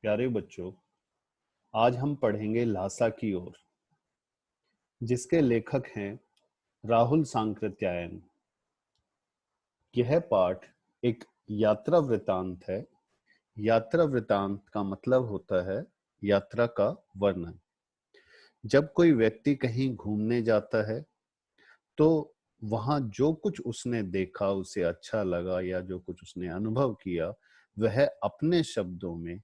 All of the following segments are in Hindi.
प्यारे बच्चों, आज हम पढ़ेंगे ल्हासा की ओर, जिसके लेखक हैं राहुल सांकृत्यायन। यह पाठ एक यात्रा वृतांत है। यात्रा वृतांत का मतलब होता है यात्रा का वर्णन। जब कोई व्यक्ति कहीं घूमने जाता है तो वहां जो कुछ उसने देखा, उसे अच्छा लगा या जो कुछ उसने अनुभव किया, वह अपने शब्दों में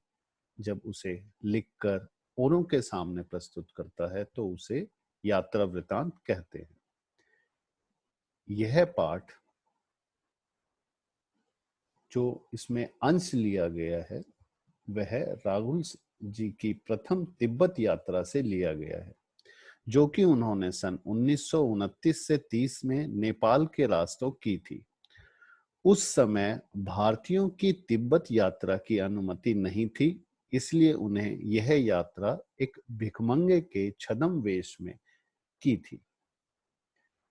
जब उसे लिखकर औरों के सामने प्रस्तुत करता है तो उसे यात्रा वृतांत कहते हैं। यह पाठ जो इसमें अंश लिया गया है वह राहुल जी की प्रथम तिब्बत यात्रा से लिया गया है, जो कि उन्होंने सन 1929 से 30 में नेपाल के रास्तों की थी। उस समय भारतीयों की तिब्बत यात्रा की अनुमति नहीं थी, इसलिए उन्हें यह यात्रा एक भिखमंगे के छद्म वेश में की थी।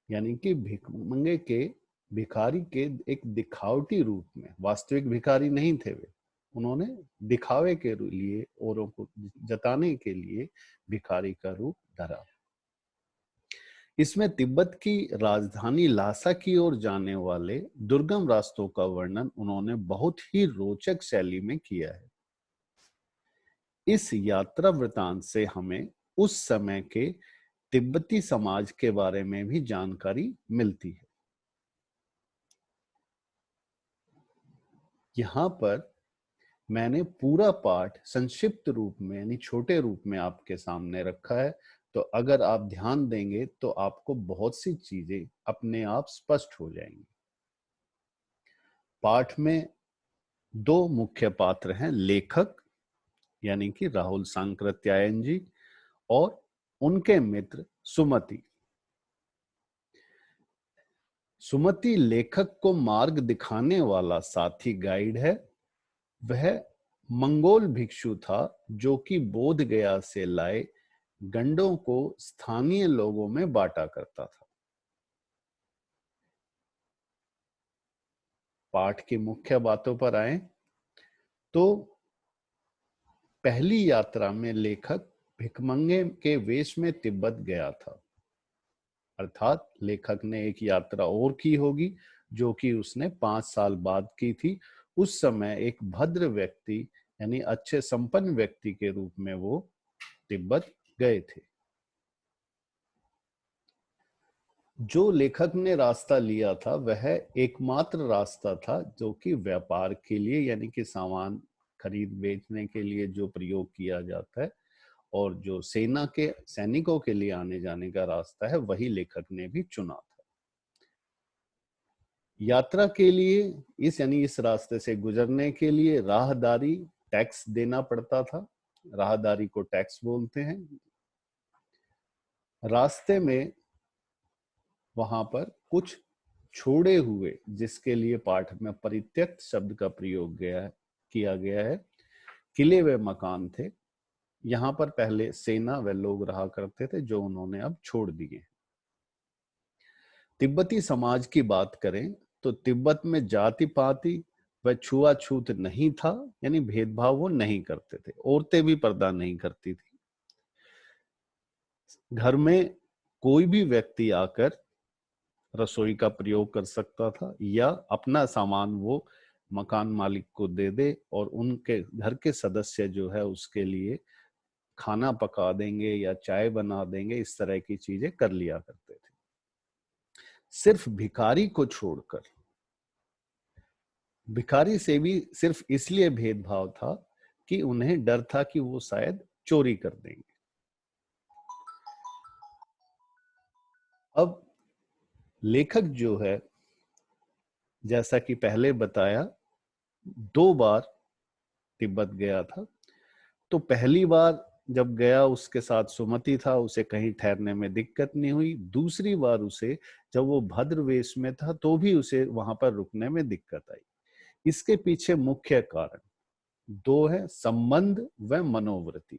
यानी कि भिखमंगे के, भिखारी के एक दिखावटी रूप में, वास्तविक भिखारी नहीं थे वे। उन्होंने दिखावे के लिए, औरों को जताने के लिए भिखारी का रूप धरा। इसमें तिब्बत की राजधानी ल्हासा की ओर जाने वाले दुर्गम रास्तों का वर्णन उन्होंने बहुत ही रोचक शैली में किया है। इस यात्रा वृतांत से हमें उस समय के तिब्बती समाज के बारे में भी जानकारी मिलती है। यहाँ पर मैंने पूरा पाठ संक्षिप्त रूप में यानी छोटे रूप में आपके सामने रखा है, तो अगर आप ध्यान देंगे तो आपको बहुत सी चीजें अपने आप स्पष्ट हो जाएंगी। पाठ में दो मुख्य पात्र हैं, लेखक यानी कि राहुल सांकृत्यायन जी और उनके मित्र सुमति। सुमति लेखक को मार्ग दिखाने वाला साथी गाइड है। वह मंगोल भिक्षु था जो कि बोध गया से लाए गंडों को स्थानीय लोगों में बांटा करता था। पाठ की मुख्य बातों पर आए तो पहली यात्रा में लेखक भिखमंगे के वेश में तिब्बत गया था, अर्थात लेखक ने एक यात्रा और की होगी जो कि उसने 5 साल बाद की थी। उस समय एक भद्र व्यक्ति यानी अच्छे संपन्न व्यक्ति के रूप में वो तिब्बत गए थे। जो लेखक ने रास्ता लिया था वह एकमात्र रास्ता था जो कि व्यापार के लिए यानी कि सामान खरीद बेचने के लिए जो प्रयोग किया जाता है, और जो सेना के सैनिकों के लिए आने जाने का रास्ता है वही लेखक ने भी चुना था। यात्रा के लिए इस रास्ते से गुजरने के लिए राहदारी टैक्स देना पड़ता था। राहदारी को टैक्स बोलते हैं। रास्ते में वहां पर कुछ छोड़े हुए, जिसके लिए पाठ में परित्यक्त शब्द का प्रयोग किया गया है, किले व मकान थे। यहाँ पर पहले सेना व लोग रहा करते थे जो उन्होंने अब छोड़ दिए। तिब्बती समाज की बात करें तो तिब्बत में जाति पाति व छुआछूत नहीं था, यानी भेदभाव वो नहीं करते थे। औरतें भी पर्दा नहीं करती थी। घर में कोई भी व्यक्ति आकर रसोई का प्रयोग कर सकता था या अपना सामान वो मकान मालिक को दे दे और उनके घर के सदस्य जो है उसके लिए खाना पका देंगे या चाय बना देंगे। इस तरह की चीजें कर लिया करते थे। सिर्फ भिखारी को छोड़कर, भिखारी से भी सिर्फ इसलिए भेदभाव था कि उन्हें डर था कि वो शायद चोरी कर देंगे। अब लेखक जो है, जैसा कि पहले बताया, 2 बार तिब्बत गया था। तो पहली बार जब गया उसके साथ सुमति था, उसे कहीं ठहरने में दिक्कत नहीं हुई। दूसरी बार उसे, जब वो भद्र वेश में था तो भी उसे वहां पर रुकने में दिक्कत आई। इसके पीछे मुख्य कारण 2 है, संबंध व मनोवृत्ति,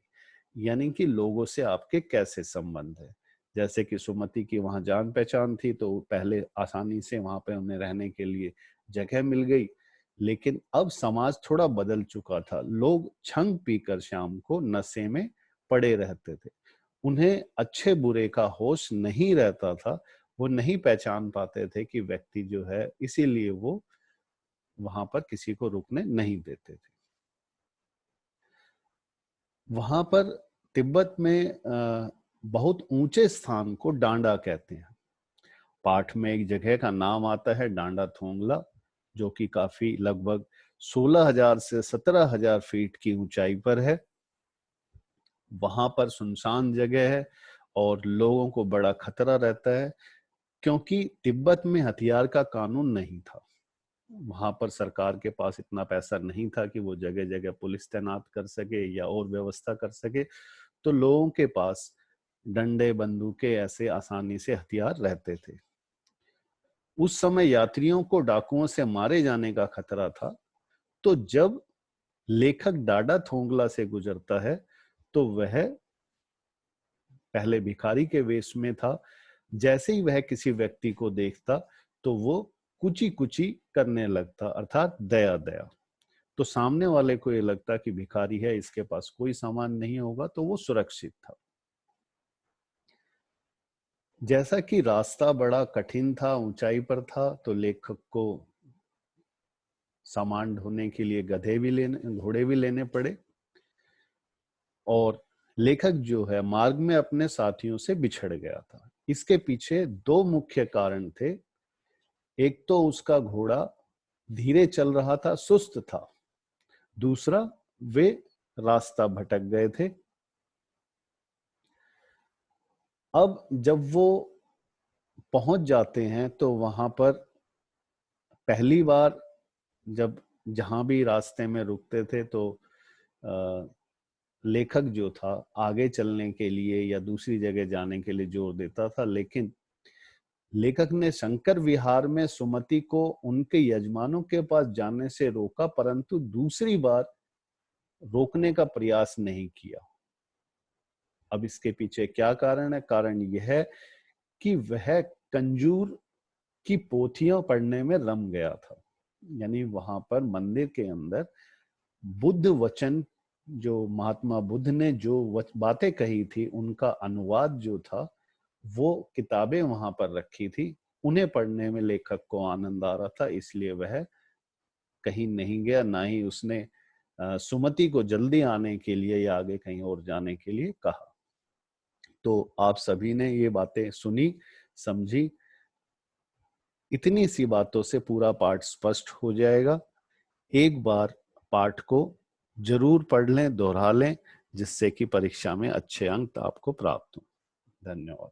यानी कि लोगों से आपके कैसे संबंध है। जैसे कि सुमति की वहां जान पहचान थी तो पहले आसानी से वहां पे उन्हें रहने के लिए जगह मिल गई। लेकिन अब समाज थोड़ा बदल चुका था। लोग छंग पीकर शाम को नशे में पड़े रहते थे। उन्हें अच्छे बुरे का होश नहीं रहता था। वो नहीं पहचान पाते थे कि व्यक्ति जो है, इसीलिए वो वहां पर किसी को रुकने नहीं देते थे। वहां पर तिब्बत में बहुत ऊंचे स्थान को डांडा कहते हैं। पाठ में एक जगह का नाम आता है डांडा थोंगला, जो कि काफी लगभग 16,000 से 17,000 फीट की ऊंचाई पर है। वहां पर सुनसान जगह है और लोगों को बड़ा खतरा रहता है, क्योंकि तिब्बत में हथियार का कानून नहीं था। वहां पर सरकार के पास इतना पैसा नहीं था कि वो जगह जगह पुलिस तैनात कर सके या और व्यवस्था कर सके। तो लोगों के पास डंडे बंदूकें ऐसे आसानी से हथियार रहते थे। उस समय यात्रियों को डाकुओं से मारे जाने का खतरा था। तो जब लेखक डाडा थोंगला से गुजरता है तो वह पहले भिखारी के वेश में था। जैसे ही वह किसी व्यक्ति को देखता तो वो कुची कुची करने लगता, अर्थात दया दया। तो सामने वाले को ये लगता कि भिखारी है, इसके पास कोई सामान नहीं होगा, तो वो सुरक्षित था। जैसा कि रास्ता बड़ा कठिन था, ऊंचाई पर था, तो लेखक को सामान ढोने के लिए गधे भी लेने, घोड़े भी लेने पड़े। और लेखक जो है मार्ग में अपने साथियों से बिछड़ गया था। इसके पीछे दो मुख्य कारण थे। एक तो उसका घोड़ा धीरे चल रहा था, सुस्त था। दूसरा, वे रास्ता भटक गए थे। अब जब वो पहुंच जाते हैं तो वहां पर पहली बार जब जहां भी रास्ते में रुकते थे तो लेखक जो था आगे चलने के लिए या दूसरी जगह जाने के लिए जोर देता था, लेकिन लेखक ने शंकर विहार में सुमति को उनके यजमानों के पास जाने से रोका, परंतु दूसरी बार रोकने का प्रयास नहीं किया। अब इसके पीछे क्या कारण है? कारण यह है कि वह कंजूर की पोथियां पढ़ने में रम गया था। यानी वहां पर मंदिर के अंदर बुद्ध वचन, जो महात्मा बुद्ध ने जो बातें कही थी, उनका अनुवाद जो था, वो किताबें वहां पर रखी थी। उन्हें पढ़ने में लेखक को आनंद आ रहा था, इसलिए वह कहीं नहीं गया, ना ही उसने सुमति को जल्दी आने के लिए या आगे कहीं और जाने के लिए कहा। तो आप सभी ने ये बातें सुनी, समझी। इतनी सी बातों से पूरा पाठ स्पष्ट हो जाएगा। एक बार पाठ को जरूर पढ़ लें, दोहरा लें, जिससे कि परीक्षा में अच्छे अंक आपको प्राप्त हो। धन्यवाद।